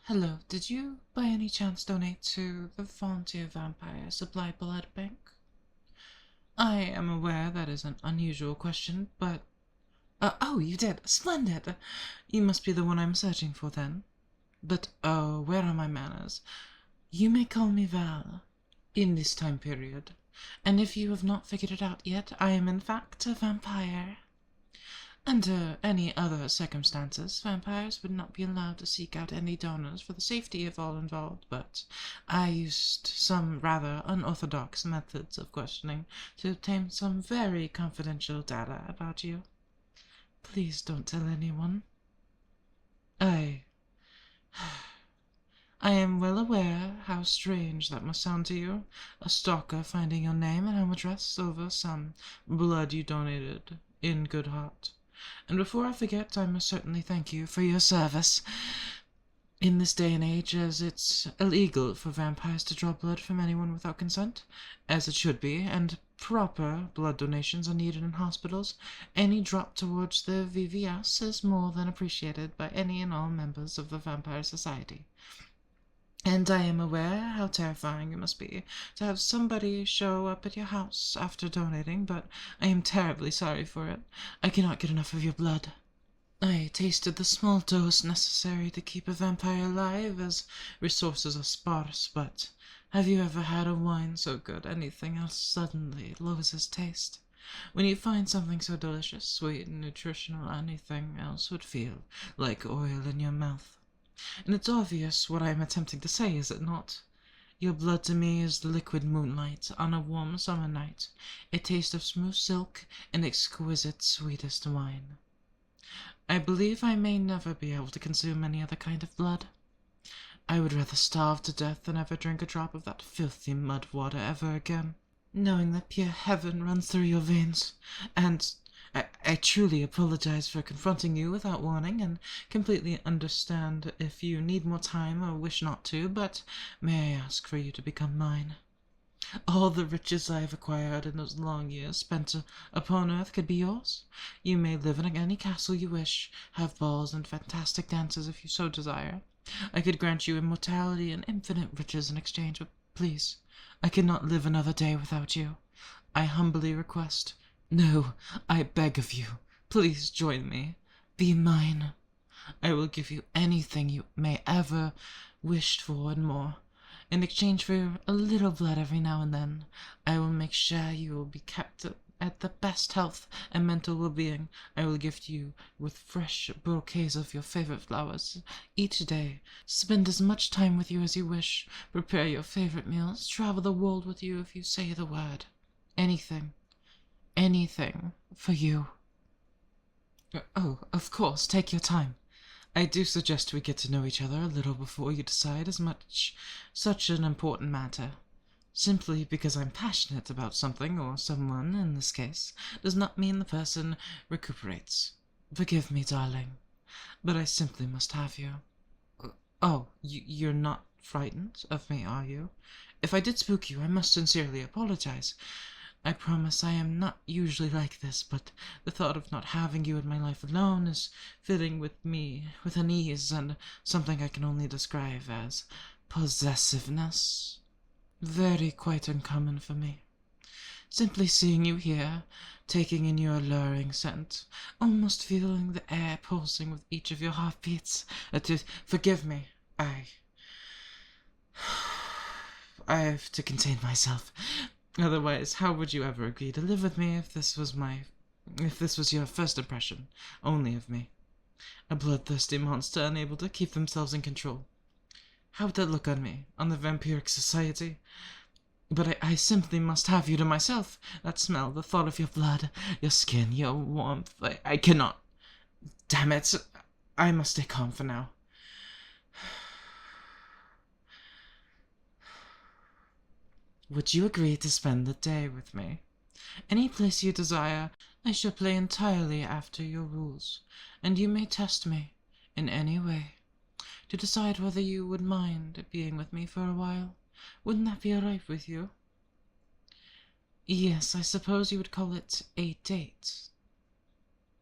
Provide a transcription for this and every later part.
Hello. Did you, by any chance, donate to the Volunteer Vampire Supply Blood Bank? I am aware that is an unusual question, but... oh, you did. Splendid! You must be the one I'm searching for, then. But, oh, where are my manners? You may call me Val, in this time period. And if you have not figured it out yet, I am in fact a vampire. Under any other circumstances, vampires would not be allowed to seek out any donors for the safety of all involved, but I used some rather unorthodox methods of questioning to obtain some very confidential data about you. Please don't tell anyone. I am well aware how strange that must sound to you, a stalker finding your name and home address over some blood you donated in good heart. And before I forget, I must certainly thank you for your service. In this day and age, as it's illegal for vampires to draw blood from anyone without consent, as it should be, and proper blood donations are needed in hospitals, any drop towards the VVS is more than appreciated by any and all members of the Vampire Society. And I am aware how terrifying it must be to have somebody show up at your house after donating, but I am terribly sorry for it. I cannot get enough of your blood. I tasted the small dose necessary to keep a vampire alive, as resources are sparse, but have you ever had a wine so good anything else suddenly loses taste? When you find something so delicious, sweet, and nutritional, anything else would feel like oil in your mouth. And it's obvious what I am attempting to say, is it not? Your blood to me is the liquid moonlight on a warm summer night, a taste of smooth silk and exquisite sweetest wine. I believe I may never be able to consume any other kind of blood. I would rather starve to death than ever drink a drop of that filthy mud water ever again, knowing that pure heaven runs through your veins, and I truly apologize for confronting you without warning, and completely understand if you need more time or wish not to, but may I ask for you to become mine? All the riches I have acquired in those long years spent upon earth could be yours. You may live in any castle you wish, have balls and fantastic dances if you so desire. I could grant you immortality and infinite riches in exchange, but please, I cannot live another day without you. I humbly request, no, I beg of you, please join me. Be mine. I will give you anything you may ever wished for and more. In exchange for a little blood every now and then, I will make sure you will be kept at the best health and mental well-being. I will gift you with fresh bouquets of your favorite flowers each day, spend as much time with you as you wish, prepare your favorite meals, travel the world with you if you say the word. Anything for you. Oh, of course, take your time. I do suggest we get to know each other a little before you decide such an important matter. Simply because I'm passionate about something, or someone in this case, does not mean the person recuperates. Forgive me, darling, but I simply must have you. Oh, you're not frightened of me, are you? If I did spook you, I must sincerely apologize. I promise I am not usually like this, but the thought of not having you in my life alone is filling with me with unease and something I can only describe as possessiveness. Very quite uncommon for me. Simply seeing you here, taking in your alluring scent, almost feeling the air pulsing with each of your heartbeats. Forgive me, I have to contain myself. Otherwise, how would you ever agree to live with me if this was your first impression only of me? A bloodthirsty monster unable to keep themselves in control. How would that look on me, on the vampiric society? But I simply must have you to myself. That smell, the thought of your blood, your skin, your warmth, I cannot. Damn it, I must stay calm for now. Would you agree to spend the day with me? Any place you desire, I shall play entirely after your rules, and you may test me, in any way, to decide whether you would mind being with me for a while. Wouldn't that be alright with you? Yes, I suppose you would call it a date.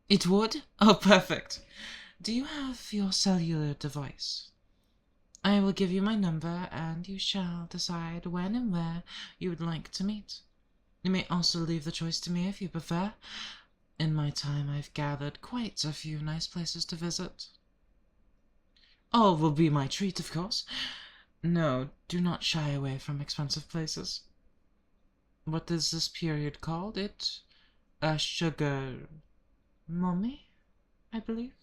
It would? Oh, perfect. Do you have your cellular device? I will give you my number, and you shall decide when and where you would like to meet. You may also leave the choice to me if you prefer. In my time, I've gathered quite a few nice places to visit. All will be my treat, of course. No, do not shy away from expensive places. What is this period called? It a sugar mummy, I believe.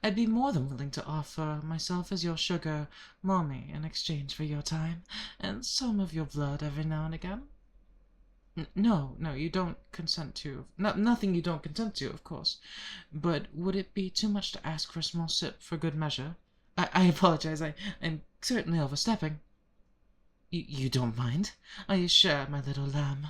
I'd be more than willing to offer myself as your sugar mommy in exchange for your time and some of your blood every now and again. No, you don't consent to. Nothing you don't consent to, of course. But would it be too much to ask for a small sip for good measure? I apologize. I'm certainly overstepping. You don't mind? Are you sure, my little lamb?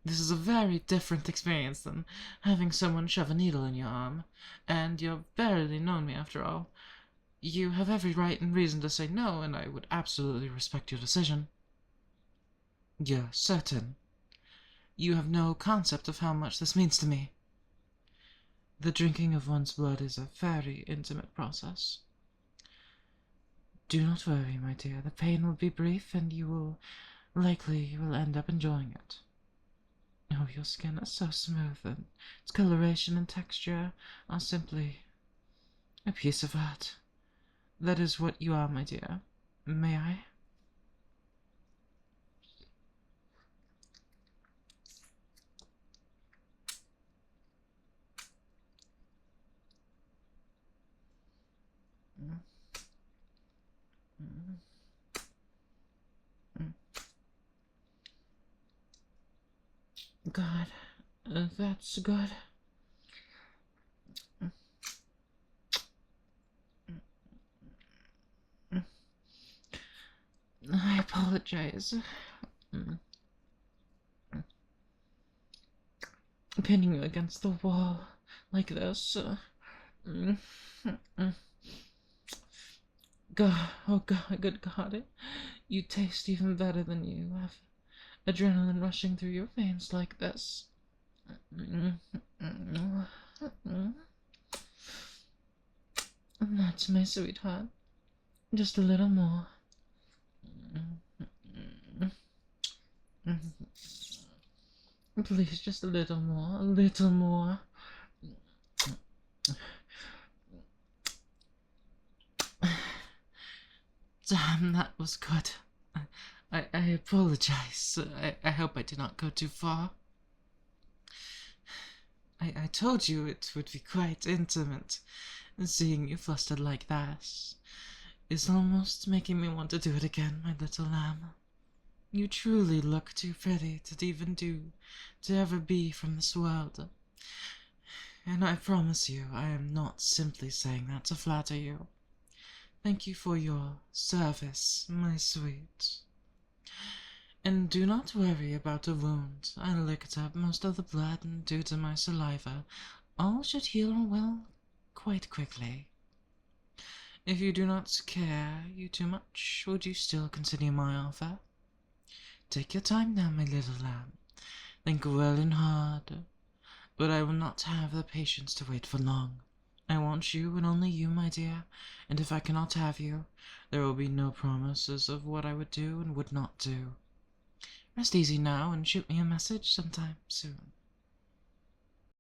This is a very different experience than having someone shove a needle in your arm, and you've barely known me after all. You have every right and reason to say no, and I would absolutely respect your decision. You're certain? You have no concept of how much this means to me. The drinking of one's blood is a very intimate process. Do not worry, my dear. The pain will be brief, and you will end up enjoying it. Oh, your skin is so smooth, and its coloration and texture are simply a piece of art. That is what you are, my dear. May I? God, that's good. I apologize. Pinning you against the wall like this. God, oh God, good God, you taste even better than you have adrenaline rushing through your veins like this. That's my sweetheart. Just a little more. Please, just a little more, a little more. Damn, that was good. I apologize. I hope I did not go too far. I told you it would be quite intimate. Seeing you flustered like that is almost making me want to do it again, my little lamb. You truly look too pretty to ever be from this world. And I promise you, I am not simply saying that to flatter you. Thank you for your service, my sweet. And do not worry about a wound. I licked up most of the blood, and due to my saliva, all should heal well quite quickly. If you do not care you too much, would you still consider my offer? Take your time now, my little lamb. Think well and hard. But I will not have the patience to wait for long. I want you and only you, my dear, and if I cannot have you, there will be no promises of what I would do and would not do. Rest easy now and shoot me a message sometime soon.